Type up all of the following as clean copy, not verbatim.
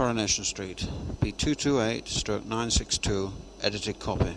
Coronation Street, B228/962, edited copy.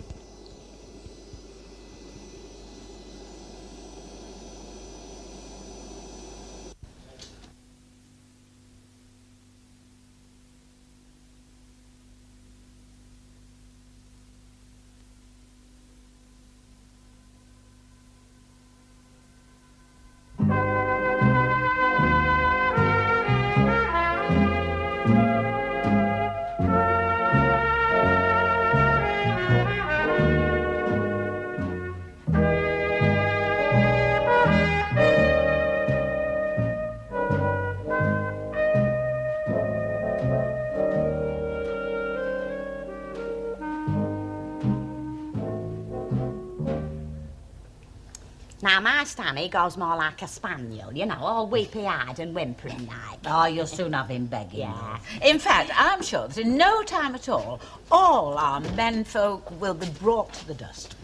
Now, my Stanny goes more like a spaniel, you know, all weepy-eyed and whimpering like. Oh, you'll soon have him begging. Yeah. In fact, I'm sure that in no time at all our menfolk will be brought to the dust.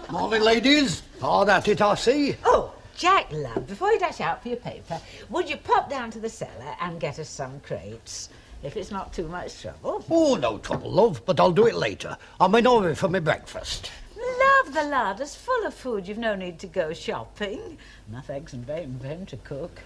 Morning, ladies. Hard at it, I see. Oh, Jack, love, before you dash out for your paper, would you pop down to the cellar and get us some crates, if it's not too much trouble? Oh, no trouble, love, but I'll do it later. I'm in hurry for my breakfast. Love, the larder's full of food. You've no need to go shopping. Enough eggs and bacon for him to cook.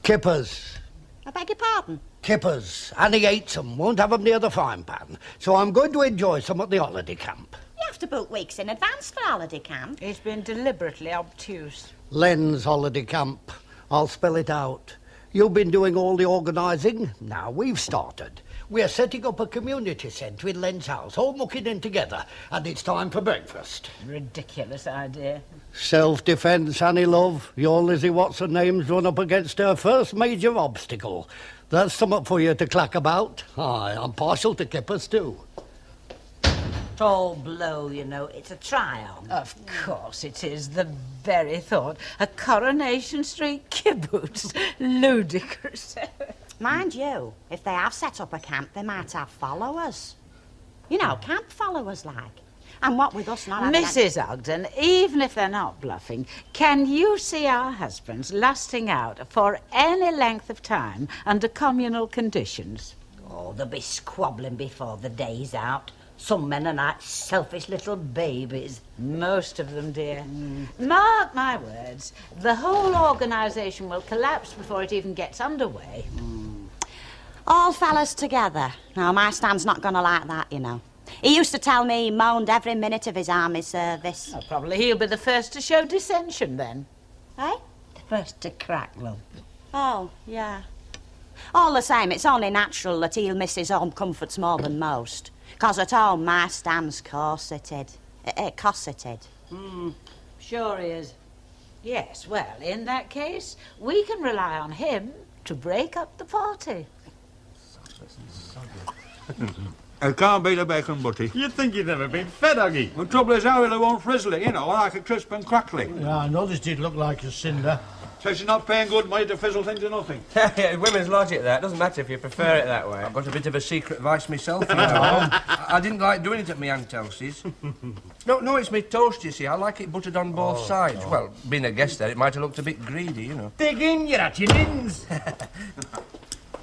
Kippers. I beg your pardon? Kippers. Annie hates them, won't have them near the frying pan. So I'm going to enjoy some at the holiday camp. You have to book weeks in advance for holiday camp. He's been deliberately obtuse. Len's holiday camp. I'll spell it out. You've been doing all the organising. Now we've started. We're setting up a community centre in Len's house, all mucking in together, and it's time for breakfast. Ridiculous idea. Self-defence, Annie, love. Your Lizzie Watson-name's run up against her first major obstacle. That's something for you to clack about. Aye, I'm partial to kippers, too. Tall blow, you know. It's a try-on. Of course it is. The very thought. A Coronation Street kibbutz. Ludicrous. Mind you, if they have set up a camp, they might have followers. You know, camp followers, like. And what with us not having... Mrs. Ogden, even if they're not bluffing, can you see our husbands lusting out for any length of time under communal conditions? Oh, they'll be squabbling before the day's out. Some men are like selfish little babies. Most of them, dear. Mark my words, the whole organisation will collapse before it even gets underway. All fellas together. Now, my Stan's not going to like that, you know. He used to tell me he moaned every minute of his army service. Oh, probably he'll be the first to show dissension, then. Eh? The first to crack, love. Oh, yeah. All the same, it's only natural that he'll miss his home comforts more than most. 'Cause at home, my Stan's corseted. Cosseted. Sure he is. Yes, well, in that case, we can rely on him to break up the party. It can't be the bacon butty. You'd think you'd never been fed, Huggy. The trouble is, how it won't frizzle it, you know, like a crisp and crackly. Yeah, I noticed it looked like a cinder. Says you're not paying good money to fizzle things to nothing. Yeah, women's logic, that. Doesn't matter if you prefer it that way. I've got a bit of a secret vice myself, you know. I didn't like doing it at my Aunt Elsie's. No, it's me toast, you see. I like it buttered on both sides. Well, being a guest there, it might have looked a bit greedy, you know. Dig in, you're at your nins.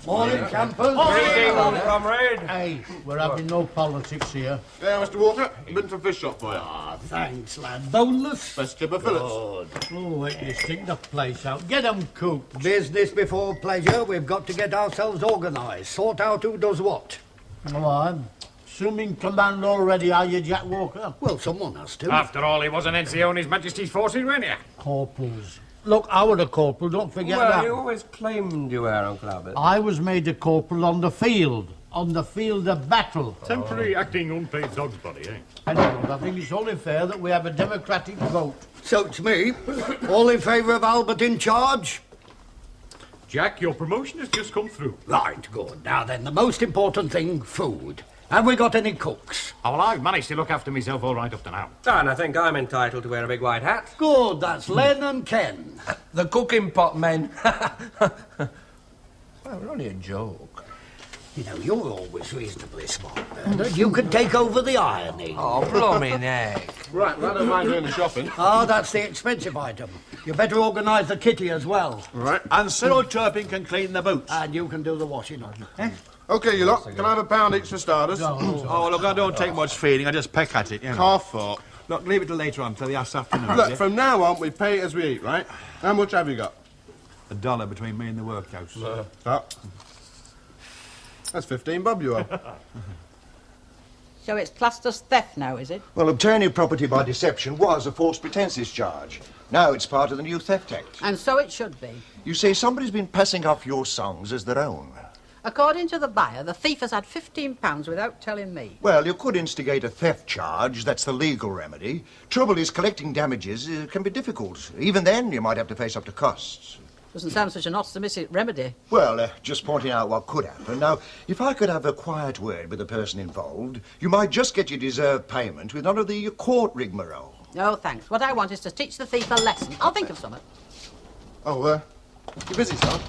Morning, campers. Greeting, old comrade. Hey, we're having no politics here. Yeah, Mr. Walker, been to a fish shop for you. Ah, thanks, lad. Boneless? Best kipper fillets. Oh, wait, you stick the place out. Get 'em cooked. Business before pleasure. We've got to get ourselves organised. Sort out who does what. Oh, I'm assuming command already, are you, Jack Walker? Well, someone has to. After all, he was an NCO in His Majesty's forces, weren't you? Corporals. Look, I was a corporal, don't forget Well, that. you always claimed you were, Uncle Albert. I was made a corporal on the field of battle. Temporary acting unpaid dog's body, eh? Anyway, I think it's only fair that we have a democratic vote. So it's me. All in favour of Albert in charge? Jack, your promotion has just come through. Right, good. Now then, the most important thing, food. Have we got any cooks? Oh, well, I've managed to look after myself all right up to now. And I think I'm entitled to wear a big white hat. Good, that's Len and Ken. The cooking pot men. Well, we're only a joke. You know, you're always reasonably smart, Bernard. You could take over the ironing. Oh, blooming egg. Right, well, I don't mind doing the shopping. Oh, that's the expensive item. You better organise the kitty as well. Right. And Cyril Turpin can clean the boots. And you can do the washing up. OK, you lot, can I have a pound each for starters? Oh, look, I don't take much feeding. I just peck at it, you know. Half for. Look, leave it till later on, till the afternoon. Look, from now on, we pay as we eat, right? How much have you got? $1 between me and the workhouse. That's 15 bob you owe. So it's classed as theft now, is it? Well, obtaining property by deception was a false pretences charge. Now it's part of the new Theft Act. And so it should be. You say somebody's been passing off your songs as their own. According to the buyer, the thief has had £15 without telling me. Well, you could instigate a theft charge. That's the legal remedy. Trouble is, collecting damages can be difficult. Even then, you might have to face up to costs. Doesn't sound such an optimistic remedy. Well, just pointing out what could happen. Now, if I could have a quiet word with the person involved, you might just get your deserved payment with none of the court rigmarole. No, thanks. What I want is to teach the thief a lesson. I'll think of something. Oh, you busy, son?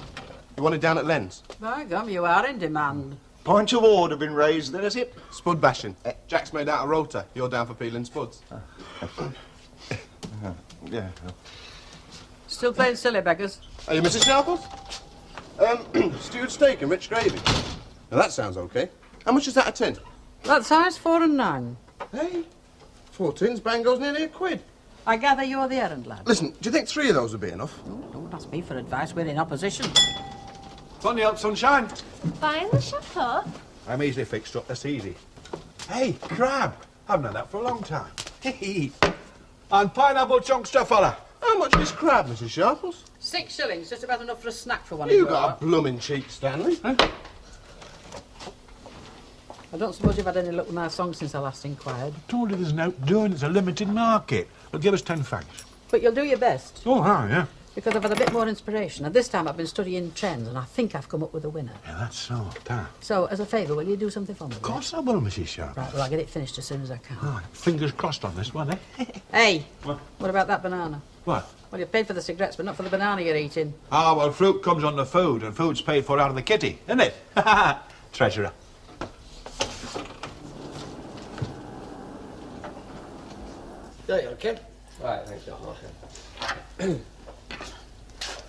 You want it down at Len's? By gum, you are in demand. Point of order been raised then, has it? Spud bashing. Jack's made out a rota. You're down for peeling spuds. Yeah. Still playing silly beggars. Are you Mrs. Sharples? Stewed steak and rich gravy. Now that sounds okay. How much is that a tin? That size, 4 and 9. Hey, 4 tins, bang goes nearly £1. I gather you're the errand lad. Listen, do you think 3 of those would be enough? Oh, don't ask me for advice. We're in opposition. Funny up, sunshine. Buying the chateau? I'm easily fixed up, that's easy. Hey, crab. Haven't had that for a long time. And pineapple chunks to fella. How much is crab, Mrs. Sharples? 6 shillings, just about enough for a snack for one You of you. got a blooming cheek, Stanley. I don't suppose you've had any luck with my song since I last inquired. Told you there's no doing, it's a limited market. But give us 10 francs. But you'll do your best. Oh, yeah. Because I've had a bit more inspiration. And this time I've been studying trends, and I think I've come up with a winner. Yeah, that's so, that. So, as a favour, will you do something for me? Of course I will, Mrs. Sharp. Right, well, I'll get it finished as soon as I can. Right, fingers crossed on this one, eh? Hey, What? what about that banana? What? Well, you paid for the cigarettes, but not for the banana you're eating. Ah, well, fruit comes on the food, and food's paid for out of the kitty, isn't it? Treasurer. There you go, kid. Right, thanks, John. Okay.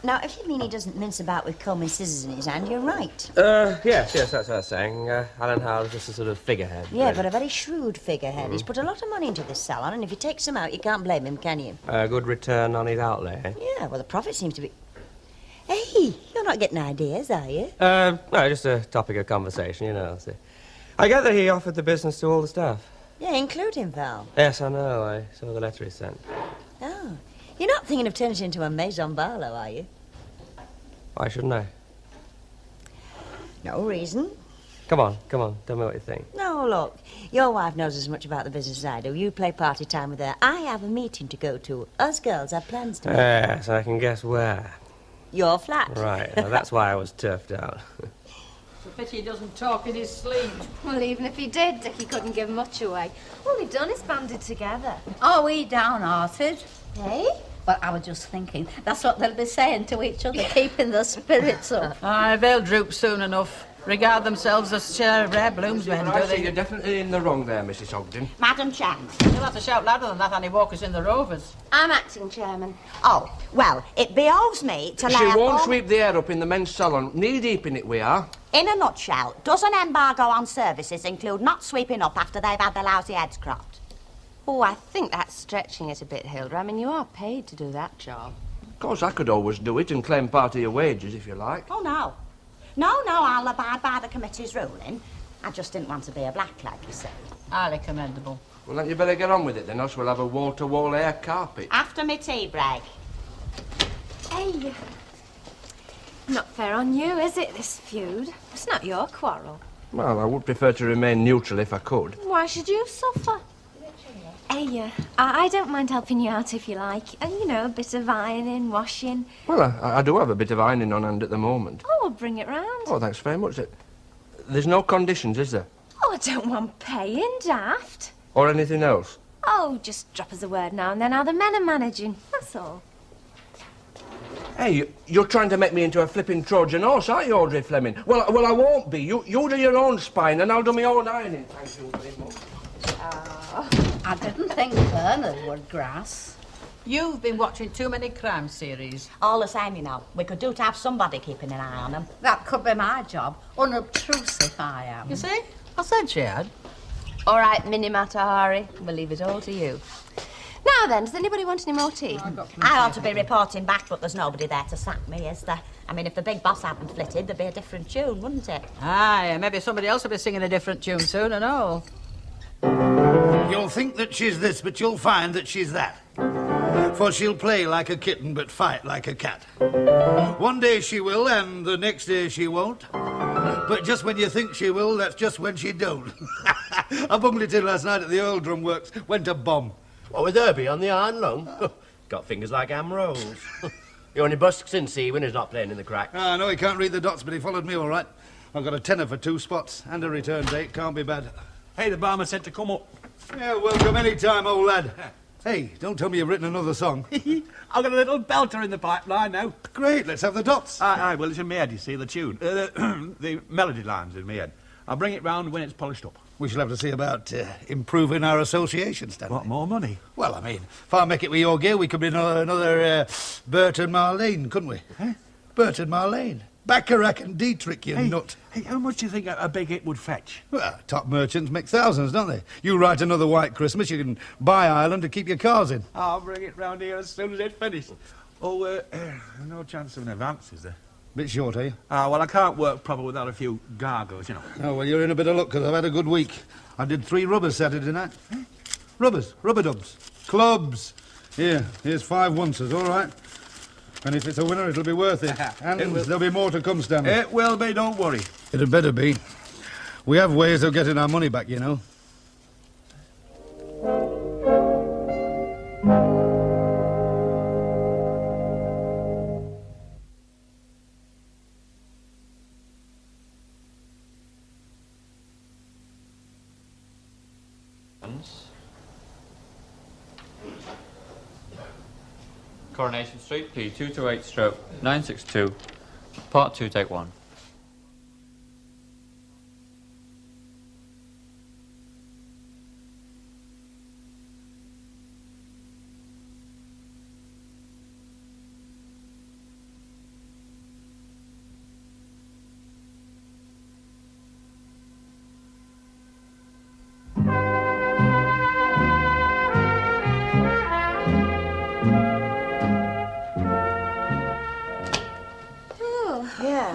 Now, if you mean he doesn't mince about with comb and scissors in his hand, you're right. Yes, that's what I was saying. Alan Howe's just a sort of figurehead. Yeah, really. but a very shrewd figurehead. He's put a lot of money into this salon, and if he takes some out, you can't blame him, can you? A good return on his outlay, eh? Yeah, well, the profit seems to be... Hey, you're not getting ideas, are you? No, just a topic of conversation, you know. See. I gather he offered the business to all the staff. Yeah, including Val. Yes, I know. I saw the letter he sent. Oh. You're not thinking of turning it into a maison Barlow, are you? Why shouldn't I? No reason. Come on, tell me what you think. No, look, your wife knows as much about the business as I do. You play party time with her. I have a meeting to go to. Us girls have plans to make. Yes, I can guess where. Your flat. Right, well, that's why I was turfed out. It's a pity he doesn't talk in his sleep. Well, even if he did, Dickie couldn't give much away. All they've done is banded together. Are we downhearted? Hey? Well, I was just thinking, that's what they'll be saying to each other, keeping their spirits up. Aye, they'll droop soon enough. Regard themselves as rare bloomsmen, do they? You're definitely in the wrong there, Mrs. Ogden. Madam Chan. You'll have to shout louder than that, Annie Walker's in the Rovers. I'm acting chairman. Oh, well, it behoves me to lay She out won't all- sweep the air up in the men's salon. Knee-deep in it we are. In a nutshell, does an embargo on services include not sweeping up after they've had their lousy heads cropped? Oh, I think that's stretching it a bit, Hilda. I mean, you are paid to do that job. Of course, I could always do it and claim part of your wages, if you like. Oh, no. No, I'll abide by the committee's ruling. I just didn't want to be a blackleg, you see. Highly commendable. Well, then you better get on with it, then, else we'll have a wall-to-wall air carpet. After me tea break. Hey, not fair on you, is it, this feud? It's not your quarrel. Well, I would prefer to remain neutral if I could. Why should you suffer? Hey, I don't mind helping you out if you like. You know, a bit of ironing, washing. Well, I do have a bit of ironing on hand at the moment. Oh, we'll bring it round. Oh, thanks very much. There's no conditions, is there? Oh, I don't want paying, daft. Or anything else? Oh, just drop us a word now and then how the men are managing, that's all. Hey, you're trying to make me into a flipping Trojan horse, aren't you, Audrey Fleming? Well, I won't be. You do your own spine and I'll do my own ironing. Thank you very much. I didn't think Bernard would grass. You've been watching too many crime series. All the same, you know, we could do to have somebody keeping an eye on them. That could be my job. Unobtrusive I am. You see? I said she had. All right, Minnie Matahari, we'll leave it all to you. Now then, does anybody want any more tea? I ought to be reporting back, but there's nobody there to sack me, is there? I mean, if the big boss hadn't flitted, there'd be a different tune, wouldn't it? Aye, maybe somebody else will be singing a different tune soon and all. You'll think that she's this, but you'll find that she's that. For she'll play like a kitten, but fight like a cat. One day she will, and the next day she won't. But just when you think she will, that's just when she don't. I bungled it in last night at the oil drum works. Went a bomb. What, with Herbie on the iron lung? Got fingers like ham rolls. He only busks in, see, when he's not playing in the cracks. I know he can't read the dots, but he followed me all right. I've got a tenner for 2 spots, and a return date. Can't be bad. Hey, the barman said to come up. Yeah, welcome any time, old lad. Hey, don't tell me you've written another song. I've got a little belter in the pipeline now. Great, let's have the dots. Aye, well, it's in my head, you see, the tune. The melody line's in my head. I'll bring it round when it's polished up. We shall have to see about improving our association, Stanley. What, more money? Well, I mean, if I make it with your gear, we could be another Bert and Marlene, couldn't we? Eh? Bert and Marlene. Bacharach and Dietrich, you nut. Hey, how much do you think a big hit would fetch? Well, top merchants make thousands, don't they? You write another White Christmas, you can buy Ireland to keep your cars in. I'll bring it round here as soon as it's finished. Oh, no chance of an advance, is there? Bit short, are you? Well, I can't work proper without a few gargles, you know. Oh, well, you're in a bit of luck, because I've had a good week. I did 3 rubbers Saturday night. Rubbers, rubber dubs, clubs. Here's 5 onces, all right? And if it's a winner, it'll be worth it. And there'll be more to come, Stanley. It will be, don't worry. It had better be. We have ways of getting our money back, you know. Coronation Street, P228/962, Part 2, Take 1.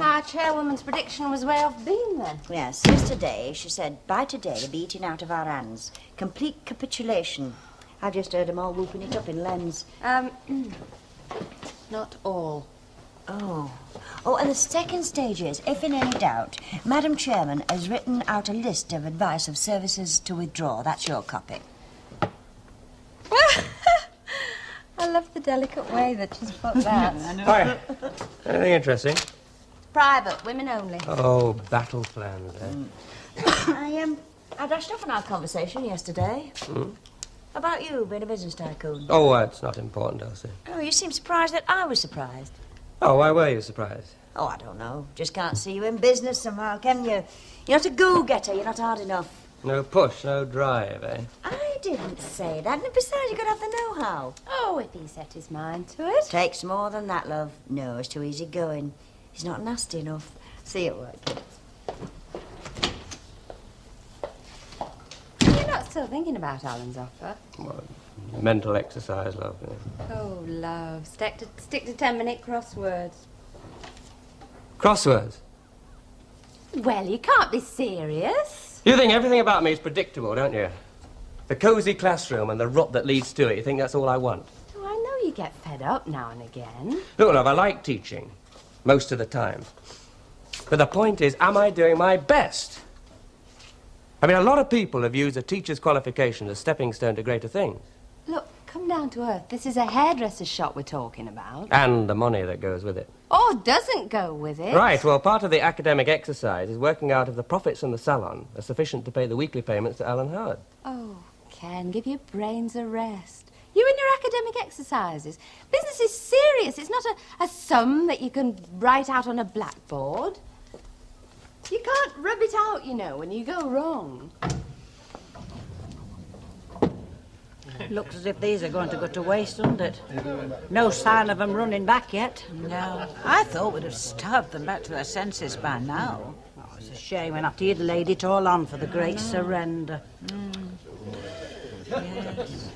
Our chairwoman's prediction was way off beam then. Yes, yesterday she said, by today they'll be eating out of our hands. Complete capitulation. I've just heard them all whooping it up in Lens. Not all. Oh, and the second stage is, if in any doubt, Madam Chairman has written out a list of advice of services to withdraw. That's your copy. I love the delicate way that she's put that. Hi. Anything interesting? Private, women only. Oh, battle plans, eh? I dashed off on our conversation yesterday. About you being a business tycoon. Oh, it's not important, Elsie. Oh, you seem surprised that I was surprised. Oh, why were you surprised? Oh, I don't know. Just can't see you in business somehow, can you? You're not a go-getter. You're not hard enough. No push, no drive, eh? I didn't say that. And besides, you've got to have the know-how. Oh, if he set his mind to it. Takes more than that, love. No, it's too easy going. He's not nasty enough. See you at work, kids. You're not still thinking about Alan's offer? Well, mental exercise, love. Yeah. Oh, love. Stick to 10-minute crosswords. Crosswords? Well, you can't be serious. You think everything about me is predictable, don't you? The cosy classroom and the rot that leads to it, you think that's all I want? Oh, I know you get fed up now and again. Look, love, I like teaching. Most of the time. But the point is, am I doing my best? I mean, a lot of people have used a teacher's qualification as a stepping stone to greater things. Look, come down to earth. This is a hairdresser's shop we're talking about. And the money that goes with it. Or doesn't go with it. Right, well, part of the academic exercise is working out if the profits from the salon are sufficient to pay the weekly payments to Alan Howard. Oh, Ken, give your brains a rest. You and your academic exercises. Business is serious. It's not a sum that you can write out on a blackboard. You can't rub it out, you know, when you go wrong. Looks as if these are going to go to waste, doesn't it? No sign of them running back yet. No. I thought we'd have starved them back to their senses by now. Oh, it's a shame when after you'd laid it all on for the great surrender. Yes.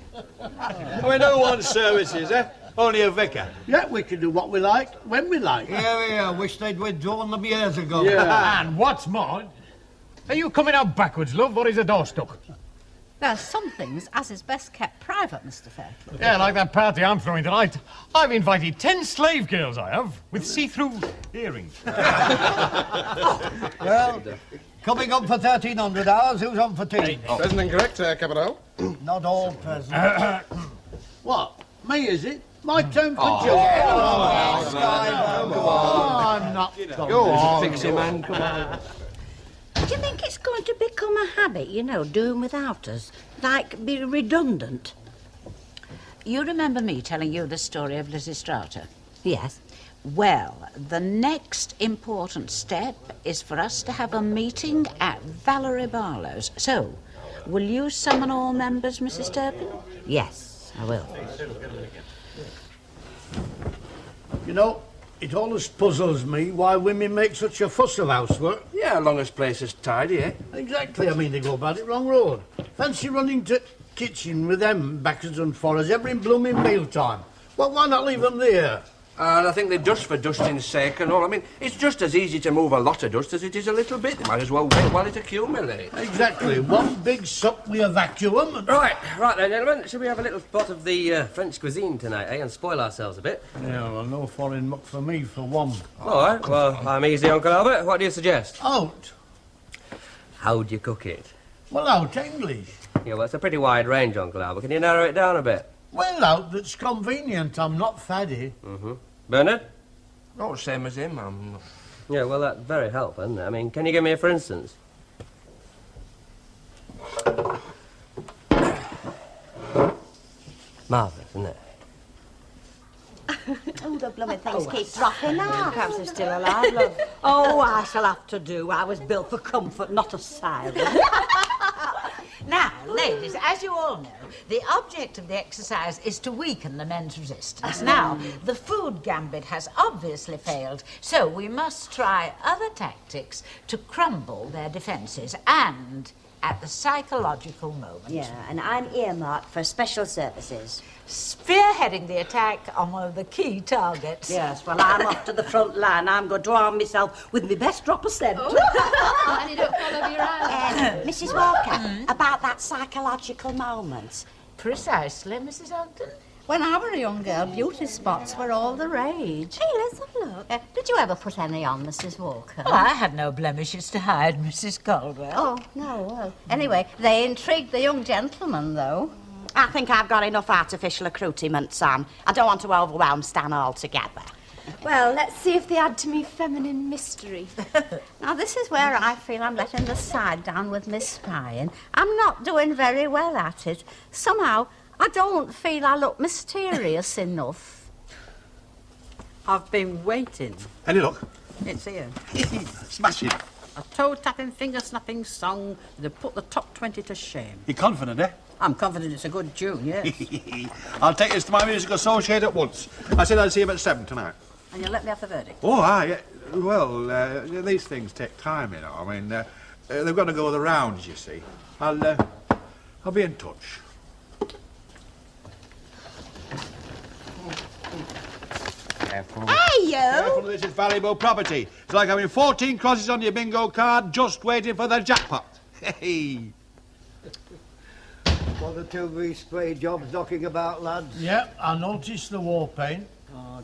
We don't want services, eh? Only a vicar. Yeah, we can do what we like, when we like. Yeah, wish they'd withdrawn them years ago. Yeah. And what's more, are you coming out backwards, love, or is the door stuck? There's some things as is best kept private, Mr. Fairclough. Yeah, like that party I'm throwing tonight. I've invited 10 slave girls, I have, with see-through earrings. Well, coming up for 1,300 hours, who's on for tea? Present and correct, Capital. Not all present. What? Me, is it? My turn for joke. I'm not. Go on, fix him, man. Come on. Do you think it's going to become a habit, you know, doing without us? Like, be redundant? You remember me telling you the story of Lysistrata? Yes. Well, the next important step is for us to have a meeting at Valerie Barlow's. So, will you summon all members, Mrs. Turpin? Yes, I will. You know, it always puzzles me why women make such a fuss of housework. Yeah, as long as place is tidy, eh? Exactly. I mean, they go about it wrong road. Fancy running to kitchen with them backwards and forwards every blooming mealtime. Well, why not leave them there? And I think they dust for dusting's sake and all. I mean, it's just as easy to move a lot of dust as it is a little bit. They might as well wait while it accumulates. Exactly. One big sup with a vacuum. And... Right then, gentlemen. Shall we have a little spot of the French cuisine tonight, eh, and spoil ourselves a bit? Yeah, well, no foreign muck for me, for one. All right, well, I'm easy, Uncle Albert. What do you suggest? Out. How do you cook it? Well, out English. Yeah, well, it's a pretty wide range, Uncle Albert. Can you narrow it down a bit? Well, out that's convenient. I'm not faddy. Mm-hmm. Bernard? Oh, same as him. I'm not... Yeah, well, that's very helpful, isn't it? I mean, can you give me a for instance? Marvellous, isn't it? Oh, the blooming things keep dropping out. Perhaps they're still alive, love. Oh, I shall have to do. I was built for comfort, not a siren. Now, ladies, as you all know, the object of the exercise is to weaken the men's resistance. Now, the food gambit has obviously failed, so we must try other tactics to crumble their defences and at the psychological moment. Yeah, and I'm earmarked for special services. Spearheading the attack on one of the key targets. Yes, well, I'm off to the front line. I'm going to arm myself with my best drop of scent. Oh. And you don't follow your eyes. Mrs. Walker, about that psychological moment. Precisely, Mrs. Ogden. When I were a young girl, beauty spots were all the rage. Hey, let's have a look. Did you ever put any on, Mrs. Walker? Well, I had no blemishes to hide, Mrs. Caldwell. Oh, no, well. Anyway, they intrigued the young gentleman, though. I think I've got enough artificial accoutrement, Sam. I don't want to overwhelm Stan altogether. Well, let's see if they add to me feminine mystery. Now, this is where I feel I'm letting the side down with Miss Spying. I'm not doing very well at it. Somehow, I don't feel I look mysterious enough. I've been waiting. Any luck? It's here. Smashing. A toe-tapping, finger-snapping song that put the top 20 to shame. You confident, eh? I'm confident it's a good tune, yes. I'll take this to my musical associate at once. I said I'd see him at 7 tonight. And you'll let me have the verdict? Oh, yeah. Well, these things take time, you know. I mean, they've got to go the rounds, you see. I'll be in touch. Careful. Hey, you! Careful, this is valuable property. It's like having 14 crosses on your bingo card just waiting for the jackpot. Hey! What are the 2 spray jobs knocking about, lads? Yep, I noticed the war paint.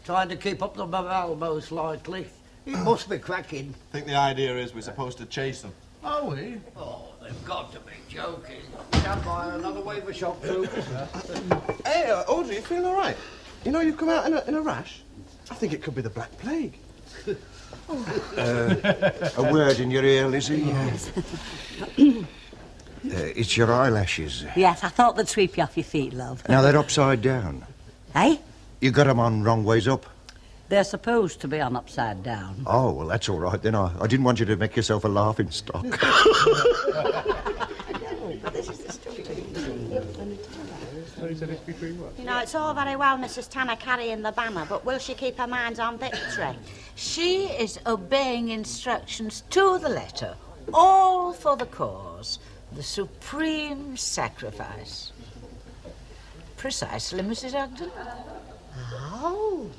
Trying to keep up the morale most likely. It must be cracking. I think the idea is we're supposed to chase them. Are we? Oh, they've got to be joking. Stand by, another wave of shock troops. Hey, Audrey, you feel all right? You know you've come out in a rash? I think it could be the Black Plague. A word in your ear, Lizzie? Yes. It's your eyelashes. Yes, I thought they'd sweep you off your feet, love. Now, they're upside down. Eh? You got them on wrong ways up. They're supposed to be on upside down. Oh, well, that's all right then. I didn't want you to make yourself a laughing stock. This is the story. You know, it's all very well Mrs. Tanner carrying the banner, but will she keep her mind on victory? She is obeying instructions to the letter, all for the cause, the supreme sacrifice. Precisely, Mrs. Ogden. Oh.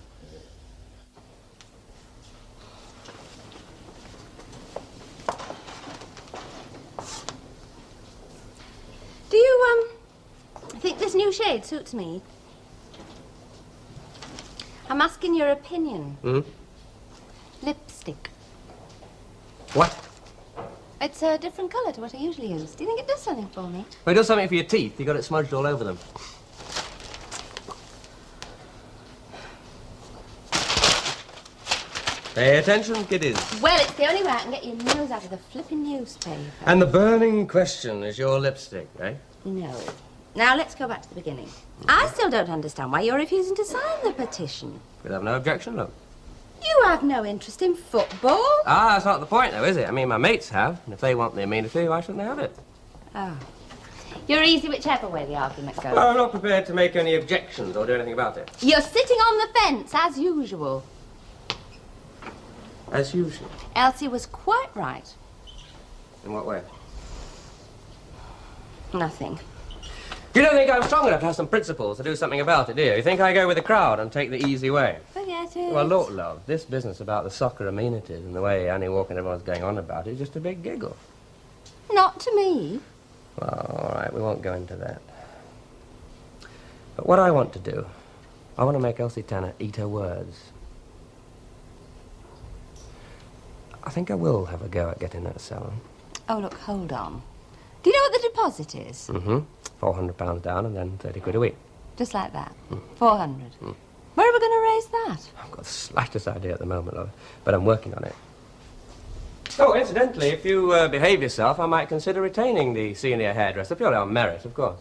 Do you, think this new shade suits me? I'm asking your opinion. Hmm? Lipstick. What? It's a different colour to what I usually use. Do you think it does something for me? Well, it does something for your teeth. You got it smudged all over them. Pay attention, kiddies. Well, it's the only way I can get your nose out of the flipping newspaper. And the burning question is your lipstick, eh? No. Now, let's go back to the beginning. I still don't understand why you're refusing to sign the petition. We'll have no objection, look. You have no interest in football. Ah, that's not the point, though, is it? I mean, my mates have, and if they want the amenity, why shouldn't they have it? Oh. You're easy whichever way the argument goes. Well, I'm not prepared to make any objections or do anything about it. You're sitting on the fence, as usual. As usual. Elsie was quite right. In what way? Nothing. You don't think I'm strong enough to have some principles to do something about it, do you? You think I go with the crowd and take the easy way? Forget it. Well, look, love, this business about the soccer amenities and the way Annie Walker and everyone's going on about it is just a big giggle. Not to me. Well, all right, we won't go into that. But what I want to do, I want to make Elsie Tanner eat her words. I think I will have a go at getting that salon. Oh, look, hold on. Do you know what the deposit is? Mm-hmm. £400 down and then 30 quid a week. Just like that. 400. Where are we going to raise that? I've got the slightest idea at the moment, love, but I'm working on it. Oh, incidentally, if you behave yourself, I might consider retaining the senior hairdresser, purely on merit, of course.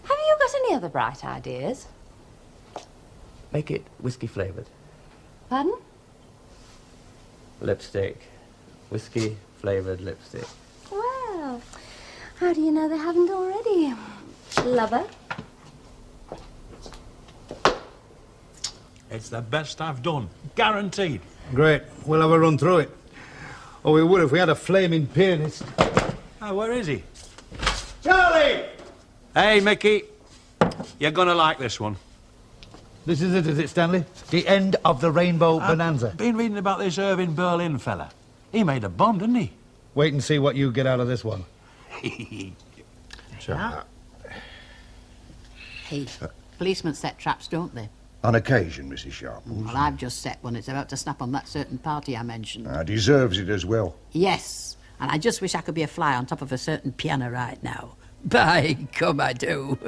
Have you got any other bright ideas? Make it whiskey-flavoured. Pardon? Lipstick. Whiskey-flavoured lipstick. Well, how do you know they haven't already? Lover? It's the best I've done. Guaranteed. Great. We'll have a run through it. Oh, we would if we had a flaming pianist. Oh, where is he? Charlie! Hey, Mickey. You're gonna like this one. This is it, Stanley? The end of the Rainbow Bonanza. Been reading about this Irving Berlin fella. He made a bomb, didn't he? Wait and see what you get out of this one. Sure. Hey, policemen set traps, don't they? On occasion, Mrs. Sharples. Well, I've just set one. It's about to snap on that certain party I mentioned. Deserves it as well. Yes, and I just wish I could be a fly on top of a certain piano right now. By gum, I do.